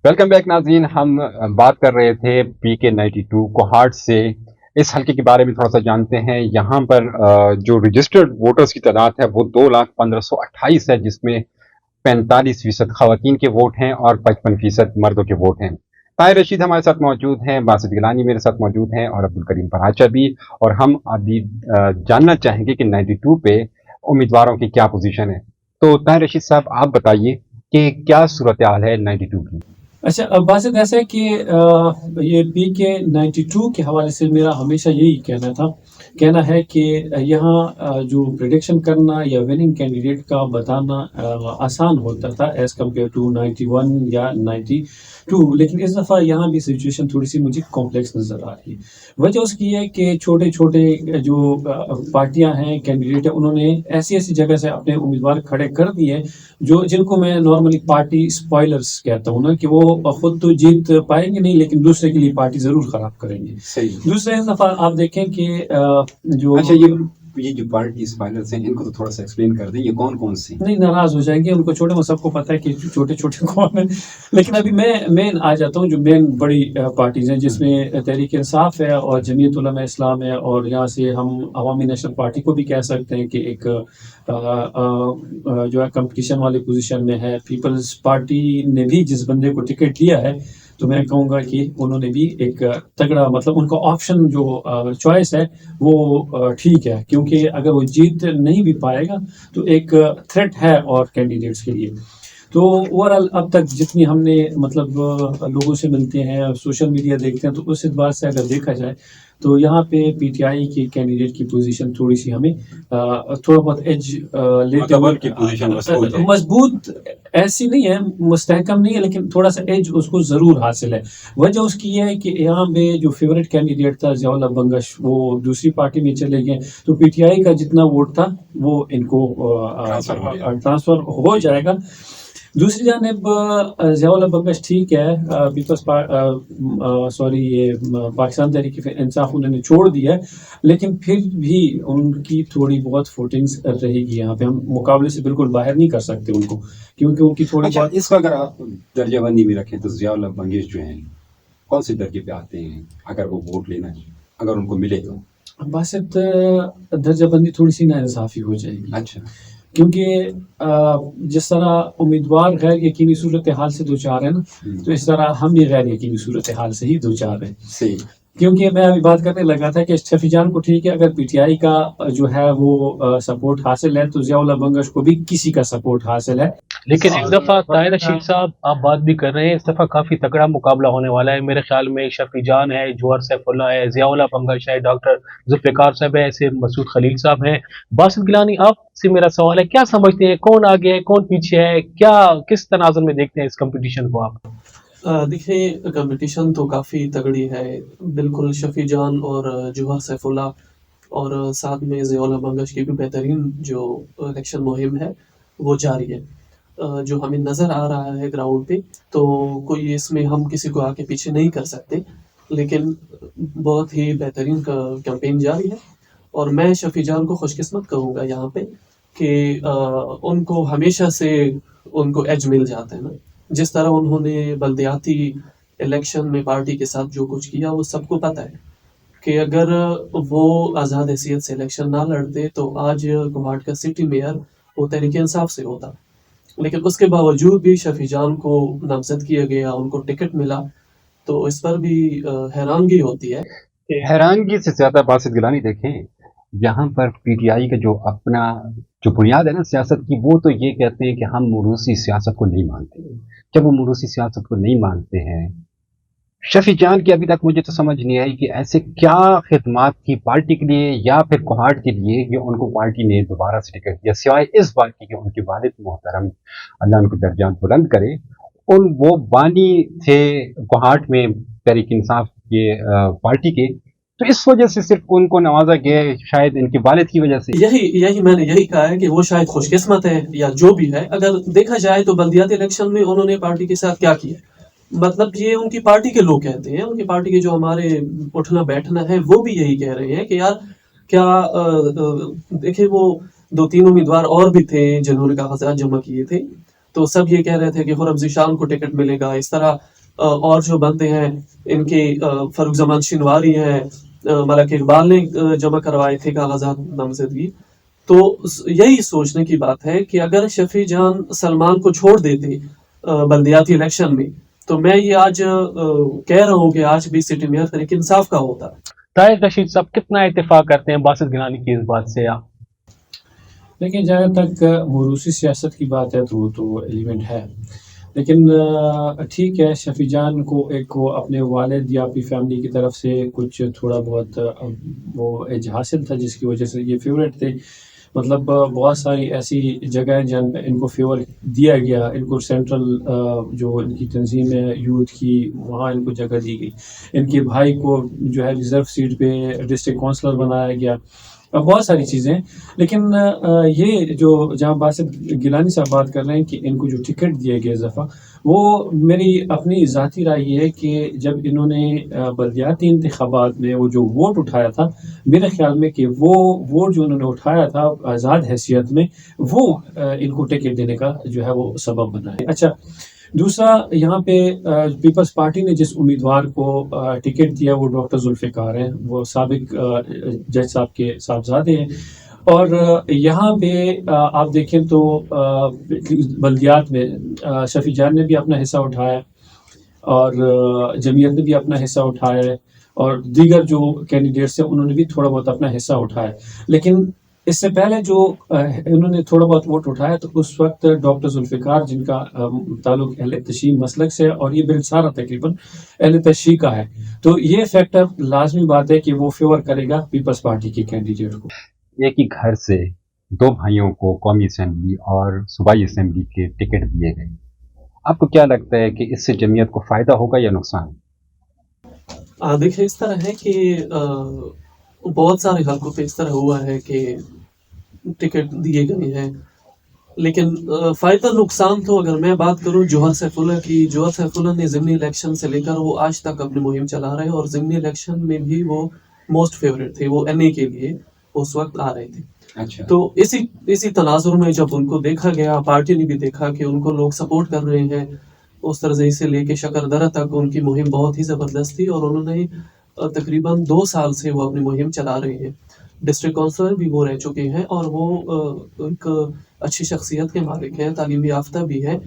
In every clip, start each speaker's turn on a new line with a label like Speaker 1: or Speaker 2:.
Speaker 1: Welcome back ناظرین. ہم بات کر رہے تھے PK92 کوہارٹ سے. اس حلقے کے بارے میں تھوڑا سا جانتے ہیں. یہاں پر جو رجسٹرڈ ووٹرز کی تعداد ہے وہ 2,15,28 ہے، جس میں 45% خواتین کے ووٹ ہیں اور 55% مردوں کے ووٹ ہیں. طاہر رشید ہمارے ساتھ موجود ہیں، باسط گیلانی میرے ساتھ موجود ہیں اور عبدالکریم پراچا بھی. اور ہم ابھی جاننا چاہیں گے کہ 92 پہ امیدواروں کی کیا پوزیشن ہے. تو طاہر رشید صاحب آپ بتائیے کہ کیا صورتحال ہے 92 کی.
Speaker 2: اچھا، اب بات ایسا ہے کہ یہ PK92 کے حوالے سے میرا ہمیشہ یہی کہنا ہے کہ یہاں جو پریڈکشن کرنا یا وننگ کینڈیڈیٹ کا بتانا آسان ہوتا تھا ایز کمپیئر ٹو 91 یا 92، لیکن اس دفعہ یہاں بھی سچویشن تھوڑی سی مجھے کمپلیکس نظر آ رہی ہے. وجہ اس کی ہے کہ چھوٹے چھوٹے جو پارٹیاں ہیں، کینڈیڈیٹ ہیں، انہوں نے ایسی جگہ سے اپنے امیدوار کھڑے کر دیے جن کو میں نارملی پارٹی اسپوائلرز کہتا ہوں نا، کہ وہ خود تو جیت پائیں گے نہیں لیکن دوسرے کے لیے پارٹی ضرور خراب کریں گے. دوسرے دفعہ آپ دیکھیں کہ جو
Speaker 1: یہ جو پارٹی اسپائلرز ہیں ان کو تو تھوڑا سا ایکسپلین کر دیں، یہ کون سی؟
Speaker 2: نہیں، ناراض ہو جائیں گے، ان کو چھوٹے، سب کو پتہ ہے کہ چھوٹے کون ہیں. لیکن ابھی میں مین آ جاتا ہوں. جو مین بڑی پارٹیز ہیں جس میں تحریک انصاف ہے اور جمعیت علماء اسلام ہے، اور یہاں سے ہم عوامی نیشنل پارٹی کو بھی کہہ سکتے ہیں کہ ایک جو ہے کمپٹیشن والی پوزیشن میں ہے. پیپلز پارٹی نے بھی جس بندے کو ٹکٹ دیا ہے تو میں کہوں گا کہ انہوں نے بھی ایک تگڑا، مطلب ان کا آپشن جو چوائس ہے وہ ٹھیک ہے، کیونکہ اگر وہ جیت نہیں بھی پائے گا تو ایک تھریٹ ہے اور کینڈیڈیٹس کے لیے. تو اوورآل اب تک جتنی ہم نے مطلب لوگوں سے ملتے ہیں، سوشل میڈیا دیکھتے ہیں، تو اس اعتبار سے اگر دیکھا جائے تو یہاں پہ PTI کے کینڈیڈیٹ کی پوزیشن تھوڑی سی ہمیں تھوڑا بہت ایج لیتے ہوئے مضبوط ایسی نہیں ہے، مستحکم نہیں ہے، لیکن تھوڑا سا ایج اس کو ضرور حاصل ہے. وجہ اس کی یہ ہے کہ یہاں پہ جو فیوریٹ کینڈیڈیٹ تھا ضیاء اللہ بنگش، وہ دوسری پارٹی میں چلے گئے، تو PTI کا جتنا ووٹ تھا وہ ان کو ٹرانسفر ہو جائے گا. دوسری جانب ضیاء اللہ بنگش ٹھیک ہے، یہ پاکستان تحریک انصاف انہوں نے چھوڑ دیا ہے، لیکن پھر بھی ان کی تھوڑی بہت فوٹنگز رہے گی. یہاں پہ ہم مقابلے سے بالکل باہر نہیں کر سکتے ان کو، کیونکہ ان کی تھوڑی بہت.
Speaker 1: اس کو اگر آپ درجہ بندی میں رکھیں تو ضیاء اللہ بنگش جو ہیں کون سے درجے پہ آتے ہیں اگر وہ ووٹ لینا ہے، اگر ان کو ملے تو؟
Speaker 2: باسط درجہ بندی تھوڑی سی ناانصافی ہو جائے گی.
Speaker 1: اچھا،
Speaker 2: کیونکہ جس طرح امیدوار غیر یقینی صورتحال سے دوچار ہے نا، تو اس طرح ہم بھی غیر یقینی صورتحال سے ہی دوچار ہیں.
Speaker 1: صحیح.
Speaker 2: کیونکہ میں ابھی بات کرنے لگا تھا کہ شفیع جان کو ٹھیک ہے، اگر PTI کا جو ہے وہ سپورٹ حاصل ہے تو ضیاء اللہ بنگش کو بھی کسی کا سپورٹ حاصل ہے.
Speaker 3: لیکن اس دفعہ طاہر رشید صاحب آپ بات بھی کر رہے ہیں، اس دفعہ کافی تگڑا مقابلہ ہونے والا ہے. میرے خیال میں شفیع جان ہے، جوہر سیف اللہ ہے، ضیاء اللہ بنگش ہے، ڈاکٹر ذوالفقار صاحب ہے، ایسے مسعود خلیل صاحب ہیں. باسط گیلانی، آپ سے میرا سوال ہے، کیا سمجھتے ہیں کون آگے ہے کون پیچھے ہے؟ کس تناظر میں دیکھتے ہیں اس کمپٹیشن کو آپ؟
Speaker 4: دیکھیں، کمپٹیشن تو کافی تگڑی ہے. بالکل شفیع جان اور جوہر سیف اللہ اور ساتھ میں ضیاء اللہ بنگش کی بھی بہترین جو الیکشن مہم ہے وہ جاری ہے. جو ہمیں نظر آ رہا ہے گراؤنڈ پہ، تو کوئی اس میں ہم کسی کو آگے پیچھے نہیں کر سکتے، لیکن بہت ہی بہترین کیمپین جاری ہے. اور میں شفیع جان کو خوش قسمت کہوں گا یہاں پہ کہ ان کو ہمیشہ سے ان کو ایج مل جاتا ہے نا. جس طرح انہوں نے بلدیاتی الیکشن میں پارٹی کے ساتھ جو کچھ کیا وہ سب کو پتہ ہے کہ اگر وہ آزاد حیثیت سے الیکشن نہ لڑتے تو آج کوہارٹ کا سٹی میئر وہ تحریک انصاف سے ہوتا. لیکن اس کے باوجود بھی شفیع جان کو نامزد کیا گیا، ان کو ٹکٹ ملا، تو اس پر بھی حیرانگی ہوتی ہے.
Speaker 1: حیرانگی سے زیادہ باسط گیلانی دیکھیں، یہاں پر PTI کا جو اپنا جو بنیاد ہے نا سیاست کی، وہ تو یہ کہتے ہیں کہ ہم موروثی سیاست کو نہیں مانتے. جب وہ موروثی سیاست کو نہیں مانتے ہیں، شفیع جان کی ابھی تک مجھے تو سمجھ نہیں آئی کہ ایسے کیا خدمات تھی پارٹی کے لیے یا پھر کوہارٹ کے لیے کہ ان کو پارٹی نے دوبارہ سے ٹکٹ دیا، سوائے اس بات کی کہ ان کے والد محترم اللہ ان کو درجات بلند کرے، وہ بانی تھے کوہارٹ میں تحریک انصاف کے پارٹی کے، تو اس وجہ سے صرف ان کو نوازا گیا، شاید ان کے والد کی وجہ سے.
Speaker 4: یہی میں نے کہا ہے کہ وہ شاید خوش قسمت ہے یا جو بھی ہے. اگر دیکھا جائے تو بلدیاتی الیکشن میں انہوں نے پارٹی کے ساتھ کیا کیا، مطلب یہ ان کی پارٹی کے لوگ کہتے ہیں، ان کی پارٹی کے جو ہمارے اٹھنا بیٹھنا ہے وہ بھی یہی کہہ رہے ہیں کہ یار کیا دیکھیں وہ 2-3 امیدوار اور بھی تھے جنہوں نے کاغذات جمع کیے تھے، تو سب یہ کہہ رہے تھے کہ خرم ذیشان کو ٹکٹ ملے گا. اس طرح اور جو بندے ہیں ان کے فاروق زمان شنواری ہیں, ملک اقبال نے جمع کروائے تھے کاغذات نامزدگی. تو یہی سوچنے کی بات ہے کہ اگر شفیع جان سلمان کو چھوڑ دیتے بلدیاتی الیکشن میں, تو میں یہ آج کہہ رہا ہوں کہ آج بھی سٹی میئر تحریک انصاف کا ہوتا.
Speaker 3: طاہر رشید صاحب کتنا اتفاق کرتے ہیں باسط گیلانی کی اس بات سے آپ؟
Speaker 2: لیکن جہاں تک موروثی سیاست کی بات ہے تو وہ تو ایلیمنٹ ہے, لیکن ٹھیک ہے, شفیع جان کو ایک وہ اپنے والد یا اپنی فیملی کی طرف سے کچھ تھوڑا بہت وہ ایج حاصل تھا جس کی وجہ سے یہ فیوریٹ تھے. مطلب بہت ساری ایسی جگہیں جن پہ ان کو فیور دیا گیا, ان کو سینٹرل جو ان کی تنظیم ہے یوتھ کی وہاں ان کو جگہ دی گئی. ان کے بھائی کو جو ہے ریزرو سیٹ پہ ڈسٹرکٹ کونسلر بنایا گیا, بہت ساری چیزیں. لیکن یہ جو جہاں باسط گیلانی صاحب بات کر رہے ہیں کہ ان کو جو ٹکٹ دیا گیا اس دفعہ, وہ میری اپنی ذاتی رائے یہ ہے کہ جب انہوں نے بلدیاتی انتخابات میں وہ جو ووٹ اٹھایا تھا, میرے خیال میں کہ وہ ووٹ جو انہوں نے اٹھایا تھا آزاد حیثیت میں, وہ ان کو ٹکٹ دینے کا جو ہے وہ سبب بنا ہے. اچھا, دوسرا یہاں پہ پیپلز پارٹی نے جس امیدوار کو ٹکٹ دیا وہ ڈاکٹر ذوالفقار ہیں, وہ سابق جج صاحب کے صاحبزادے ہیں. اور یہاں پہ آپ دیکھیں تو بلدیات میں شفیع جان نے بھی اپنا حصہ اٹھایا اور جمعیت نے بھی اپنا حصہ اٹھایا ہے, اور دیگر جو کینڈیڈیٹس ہیں انہوں نے بھی تھوڑا بہت اپنا حصہ اٹھایا. لیکن اس سے پہلے جو انہوں نے تھوڑا بہت ووٹ اٹھایا تو اس وقت ڈاکٹر ذوالفقار جن کا تعلق اہل تشیع مسلک سے, اور یہ بل سارا تقریباً اہل تشیع کا ہے, تو یہ فیکٹر لازمی بات ہے کہ وہ فیور کرے گا پیپلز پارٹی کے کینڈیڈیٹ کو.
Speaker 1: ایک ہی گھر سے دو بھائیوں کو قومی اسمبلی اور صوبائی اسمبلی کے ٹکٹ دیے گئے. آپ کو کیا لگتا ہے کہ اس سے جمعیت کو فائدہ ہوگا یا نقصان؟
Speaker 4: دیکھیں, اس طرح ہے کہ بہت سارے حلقوں پہ اس طرح ہوا ہے کہ ٹکٹ دیے گئے ہیں, لیکن فائدہ نقصان تو اگر میں بات کروں جوہر سیف اللہ کی, جوہر سیف اللہ نے ضمنی الیکشن سے لے کر وہ آج تک اپنی مہم چلا رہے ہیں, اور ضمنی الیکشن میں بھی وہ موسٹ فیوریٹ تھے, وہ این اے کے لیے اس وقت آ رہے تھے.
Speaker 2: اچھا,
Speaker 4: تو اسی تناظر میں جب ان کو دیکھا گیا, پارٹی نے بھی دیکھا کہ ان کو لوگ سپورٹ کر رہے ہیں, اس طرح سے لے کے شکردرہ تک ان کی مہم بہت ہی زبردست تھی, اور انہوں نے تقریباً 2 سال سے وہ اپنی مہم چلا رہے ہیں. ڈسٹرکٹ کونسلر بھی وہ رہ چکے ہیں, اور وہ ایک اچھی شخصیت کے مالک ہیں, تعلیمی یافتہ بھی ہیں.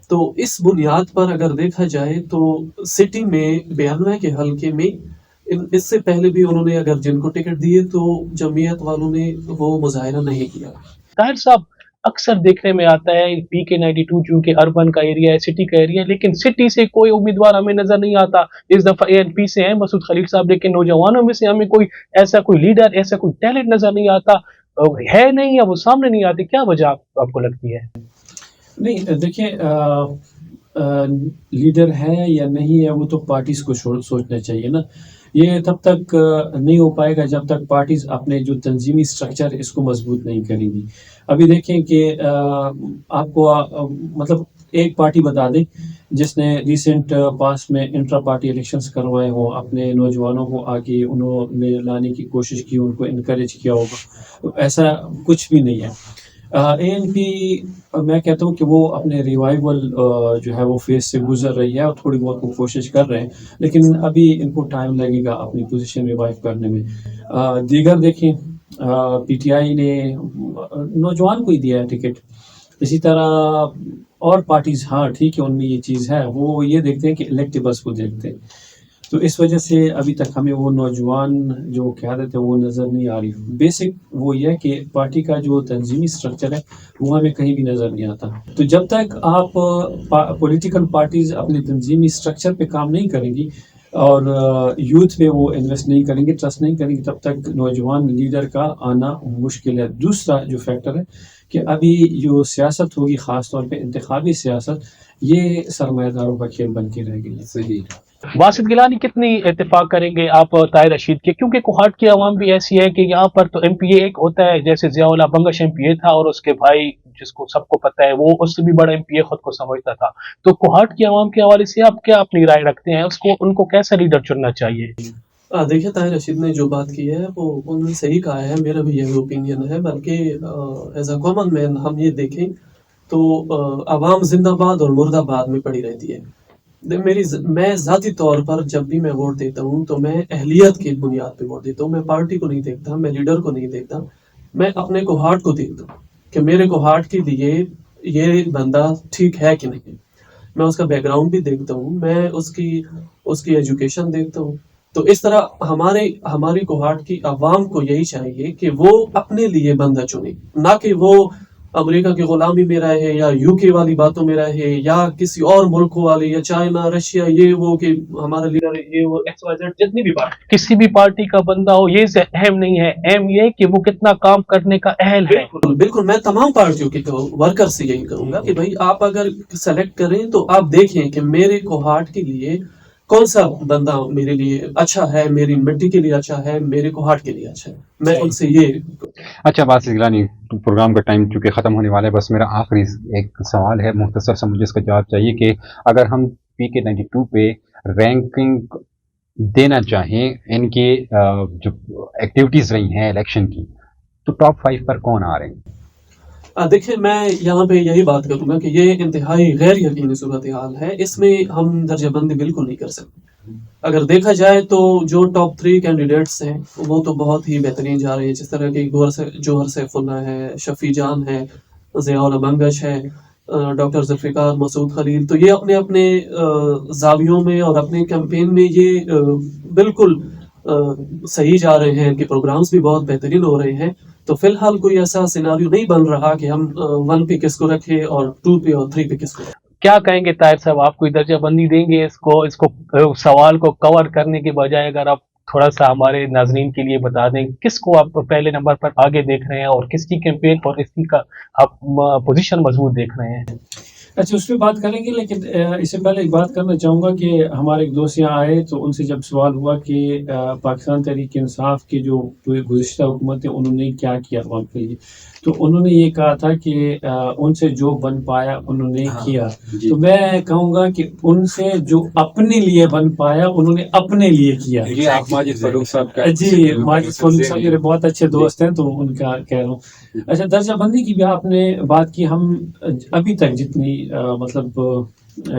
Speaker 4: تو اس بنیاد پر اگر دیکھا جائے تو سٹی میں 92 کے حلقے میں اس سے پہلے بھی انہوں نے اگر جن کو ٹکٹ دیے تو جمعیت والوں نے وہ مظاہرہ نہیں کیا.
Speaker 3: طاہر صاحب, اکثر دیکھنے میں آتا ہے پی کے 92 چونکہ اربن کا ایریا ہے, سٹی کا ایریا ہے, لیکن سٹی سے کوئی امیدوار ہمیں نظر نہیں آتا. اس دفعہ اے این پی سے ہیں مسعود خلیل صاحب, لیکن نوجوانوں میں سے ہمیں کوئی لیڈر, ایسا کوئی ٹیلنٹ نظر نہیں آتا, ہے نہیں یا وہ سامنے نہیں آتے. کیا وجہ آپ کو لگتی ہے؟
Speaker 2: نہیں دیکھیں, لیڈر ہے یا نہیں ہے وہ تو پارٹیز کو سوچنا چاہیے نا. یہ تب تک نہیں ہو پائے گا جب تک پارٹیز اپنے جو تنظیمی سٹرکچر اس کو مضبوط نہیں کریں گی. ابھی دیکھیں کہ آپ کو مطلب ایک پارٹی بتا دیں جس نے ریسنٹ پاس میں انٹرا پارٹی الیکشنز کروائے ہوں, اپنے نوجوانوں کو آگے انہوں نے لانے کی کوشش کی, ان کو انکریج کیا ہوگا. ایسا کچھ بھی نہیں ہے. اے این پی میں کہتا ہوں کہ وہ اپنے ریوائول جو ہے وہ فیز سے گزر رہی ہے, اور تھوڑی بہت وہ کوشش کر رہے ہیں, لیکن ابھی ان کو ٹائم لگے گا اپنی پوزیشن ریوائیو کرنے میں. دیگر دیکھیں, پی ٹی آئی نے نوجوان کو ہی دیا ہے ٹکٹ. اسی طرح اور پارٹیز, ہاں ٹھیک ہے ان میں یہ چیز ہے, وہ یہ دیکھتے ہیں کہ الیکٹیبلس کو دیکھتے ہیں. تو اس وجہ سے ابھی تک ہمیں وہ نوجوان جو قیادت ہے وہ نظر نہیں آ رہی. بیسک وہ یہ ہے کہ پارٹی کا جو تنظیمی سٹرکچر ہے وہ ہمیں کہیں بھی نظر نہیں آتا. تو جب تک آپ پولیٹیکل پارٹیز اپنے تنظیمی سٹرکچر پہ کام نہیں کریں گی اور یوتھ پہ وہ انویسٹ نہیں کریں گے, ٹرسٹ نہیں کریں گے, تب تک نوجوان لیڈر کا آنا مشکل ہے. دوسرا جو فیکٹر ہے کہ ابھی جو سیاست ہوگی, خاص طور پہ انتخابی سیاست, یہ سرمایہ داروں کا کھیل بن کے رہ گئی ہے.
Speaker 1: صحیح.
Speaker 3: باسط گیلانی کتنی اتفاق کریں گے آپ طاہر رشید کے؟ کیونکہ کوہاٹ کی عوام بھی ایسی ہے کہ یہاں پر تو ایم پی اے ایک ہوتا ہے, جیسے ضیاء اللہ بنگش ایم پی اے تھا, اور اس کے بھائی جس کو سب کو پتہ ہے وہ اس سے بھی بڑا ایم پی اے خود کو سمجھتا تھا. تو کوہاٹ کی عوام کے حوالے سے آپ کیا اپنی رائے رکھتے ہیں, ان کو کیسا لیڈر چننا چاہیے؟
Speaker 4: دیکھیں, طاہر رشید نے جو بات کی ہے وہ انہوں نے صحیح کہا ہے, میرا بھی یہی اوپینین ہے. بلکہ ایز اے کامن مین ہم یہ دیکھیں تو عوام زندہ باد اور مردہ باد میں پڑی رہتی ہے. میں ذاتی طور پر جب بھی میں ووٹ دیتا ہوں تو میں اہلیت کی بنیاد پہ ووٹ دیتا ہوں. میں پارٹی کو نہیں دیکھتا, میں لیڈر کو نہیں دیکھتا, میں اپنے کوہارٹ کو دیکھتا ہوں کہ میرے کوہارٹ کے لیے یہ بندہ ٹھیک ہے کہ نہیں. میں اس کا بیک گراؤنڈ بھی دیکھتا ہوں, میں اس کی ایجوکیشن دیکھتا ہوں. تو اس طرح ہماری کوہارٹ کی عوام کو یہی چاہیے کہ وہ اپنے لیے بندہ چنے, نہ کہ وہ امریکہ کی غلامی میں رہے یا یو کے والی باتوں میں رہے یا کسی اور ملک والی یا چائنا رشیا یہ وہ کہ ہمارا لیڈر یہ وہ ایکس وائی زیڈ جتنی بھی بات.
Speaker 3: کسی بھی پارٹی کا بندہ ہو یہ اہم نہیں ہے, اہم یہ کہ وہ کتنا کام کرنے کا اہل ہے.
Speaker 4: بالکل میں تمام پارٹیوں کے ورکر سے یہی کہوں گا کہ بھائی آپ اگر سلیکٹ کریں تو آپ دیکھیں کہ میرے کوہارٹ کے لیے کون سا بندہ میرے لیے اچھا ہے, میری مٹی کے لیے اچھا ہے, میرے کوہارٹ کے لیے اچھا ہے. میں ان سے یہ.
Speaker 1: اچھا باسط گیلانی, پروگرام کا ٹائم چونکہ ختم ہونے والا ہے, بس میرا آخری ایک سوال ہے, مختصر سا مجھے اس کا جواب چاہیے کہ اگر ہم PK92 پہ رینکنگ دینا چاہیں ان کے جو ایکٹیویٹیز رہی ہیں الیکشن کی, تو ٹاپ 5 پر کون آ رہے ہیں؟
Speaker 4: دیکھیں میں یہاں پہ یہی بات کروں گا کہ یہ انتہائی غیر یقینی صورتحال ہے, اس میں ہم درجہ بندی بالکل نہیں کر سکتے. اگر دیکھا جائے تو جو ٹاپ 3 کینڈیڈیٹس ہیں وہ تو بہت ہی بہترین جا رہے ہیں, جس طرح کہ جوہر سیف اللہ ہے, شفیع جان ہے, ضیاء الحق منگش ہے, ڈاکٹر ذوالفقار مسعود خلیل. تو یہ اپنے اپنے زاویوں میں اور اپنے کیمپین میں یہ بالکل صحیح جا رہے ہیں, ان کے پروگرامز بھی بہت بہترین ہو رہے ہیں. تو فی الحال کوئی ایسا سیناریو نہیں بن رہا کہ ہم 1 پہ کس کو رکھیں اور 2 پہ اور 3 پہ کس کو رکھیں.
Speaker 3: کیا کہیں گے طاہر صاحب, آپ کوئی درجہ بندی دیں گے اس کو سوال کو کور کرنے کے بجائے اگر آپ تھوڑا سا ہمارے ناظرین کے لیے بتا دیں کس کو آپ پہلے نمبر پر آگے دیکھ رہے ہیں اور کس کی کیمپین اور اس کی آپ پوزیشن مضبوط دیکھ رہے ہیں؟
Speaker 2: اچھا اس پہ بات کریں گے, لیکن اس سے پہلے ایک بات کرنا چاہوں گا کہ ہمارے ایک دوست یہاں آئے تو ان سے جب سوال ہوا کہ پاکستان تحریک انصاف کی جو گزشتہ حکومت ہے انہوں نے کیا کیا عوام کے لیے, تو انہوں نے یہ کہا تھا کہ ان سے جو بن پایا انہوں نے کیا. تو میں کہوں گا کہ ان سے جو اپنے لیے بن پایا انہوں نے اپنے لیے کیا.
Speaker 1: جی ماجد فاروق صاحب کا,
Speaker 2: جی ماجد فاروق صاحب میرے بہت اچھے دوست ہیں تو ان کا کہہ رہا ہوں. اچھا درجہ بندی کی بھی آپ نے بات کی, ہم ابھی تک جتنی مطلب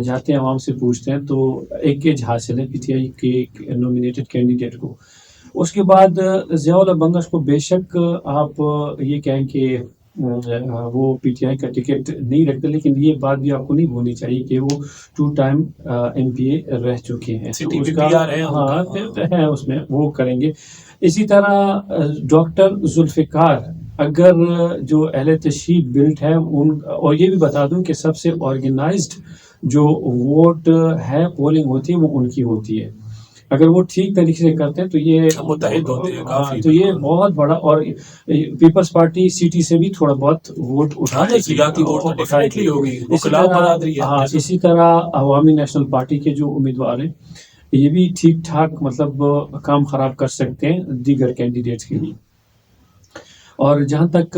Speaker 2: جاتے ہیں عوام سے پوچھتے ہیں تو ایک ایج حاصل ہے PTI کے نومینیٹڈ کینڈیڈیٹ کو. اس کے بعد ضیاء الحق منگش کو بے شک آپ یہ کہیں کہ وہ PTI کا ٹکٹ نہیں رکھتے, لیکن یہ بات بھی آپ کو نہیں بھولنی چاہیے کہ وہ 2 ٹائم MPA رہ چکے ہیں, ہے اس میں وہ کریں گے. اسی طرح ڈاکٹر ذوالفقار اگر جو اہل تشریف بلٹ ہے ان, اور یہ بھی بتا دوں کہ سب سے آرگنائزڈ جو ووٹ ہے پولنگ ہوتی ہے وہ ان کی ہوتی ہے. اگر وہ ٹھیک طریقے سے کرتے ہیں تو یہ متحد ہوتے ہیں کافی, تو یہ بہت بڑا. اور پیپلز پارٹی سٹی سے بھی تھوڑا بہت ووٹ اٹھائے گی. اسی طرح عوامی نیشنل پارٹی کے جو امیدوار ہیں یہ بھی ٹھیک ٹھاک مطلب کام خراب کر سکتے ہیں دیگر کینڈیڈیٹس کے لیے. اور جہاں تک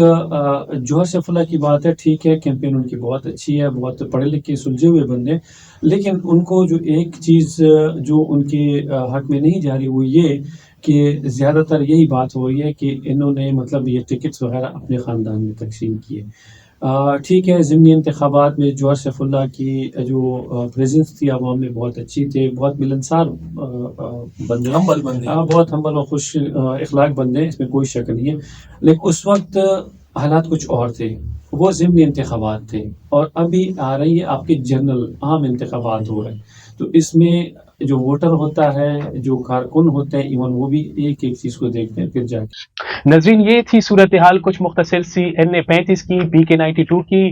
Speaker 2: جوہر سیف اللہ کی بات ہے, ٹھیک ہے کیمپین ان کی بہت اچھی ہے, بہت پڑھے لکھے سلجھے ہوئے بندے, لیکن ان کو جو ایک چیز جو ان کے حق میں نہیں جاری وہ یہ کہ زیادہ تر یہی بات ہو رہی ہے کہ انہوں نے مطلب یہ ٹکٹس وغیرہ اپنے خاندان میں تقسیم کیے. ٹھیک ہے ضمنی انتخابات میں جوہر سیف اللہ کی جو پریزنس تھی عوام میں بہت اچھی تھی, بہت ملنسار بندے, بہت ہمبل اور خوش اخلاق بندے, اس میں کوئی شک نہیں ہے. لیکن اس وقت حالات کچھ اور تھے, وہ ضمنی انتخابات تھے, اور ابھی آ رہی ہے آپ کے جنرل عام انتخابات ہو رہے ہیں. تو اس میں جو ووٹر ہوتا ہے, جو کارکن ہوتے ہیں, ایون وہ بھی ایک ایک چیز کو دیکھتے ہیں پھر جا کے.
Speaker 3: ناظرین یہ تھی صورتحال کچھ مختصر سی NA35 کی PK92 کی.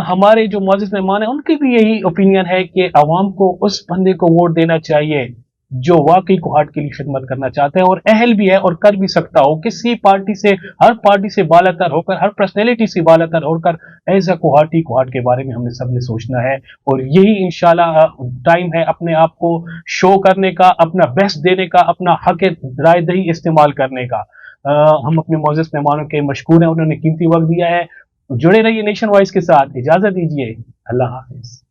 Speaker 3: ہمارے جو معزز مہمان ہیں ان کی بھی یہی اوپینین ہے کہ عوام کو اس بندے کو ووٹ دینا چاہیے جو واقعی کوہارٹ کے لیے خدمت کرنا چاہتے ہیں اور اہل بھی ہے اور کر بھی سکتا ہو. کسی پارٹی سے, ہر پارٹی سے بالا تر ہو کر, ہر پرسنالٹی سے بالا تر ہو کر ایز اے کوہارٹ کے بارے میں ہم نے سب نے سوچنا ہے. اور یہی انشاءاللہ ٹائم ہے اپنے آپ کو شو کرنے کا, اپنا بیسٹ دینے کا, اپنا حق رائے دہی استعمال کرنے کا. ہم اپنے معزز مہمانوں کے مشکور ہیں, انہوں نے قیمتی وقت دیا ہے. جڑے رہیے نیشن وائس کے ساتھ. اجازت دیجیے, اللہ حافظ.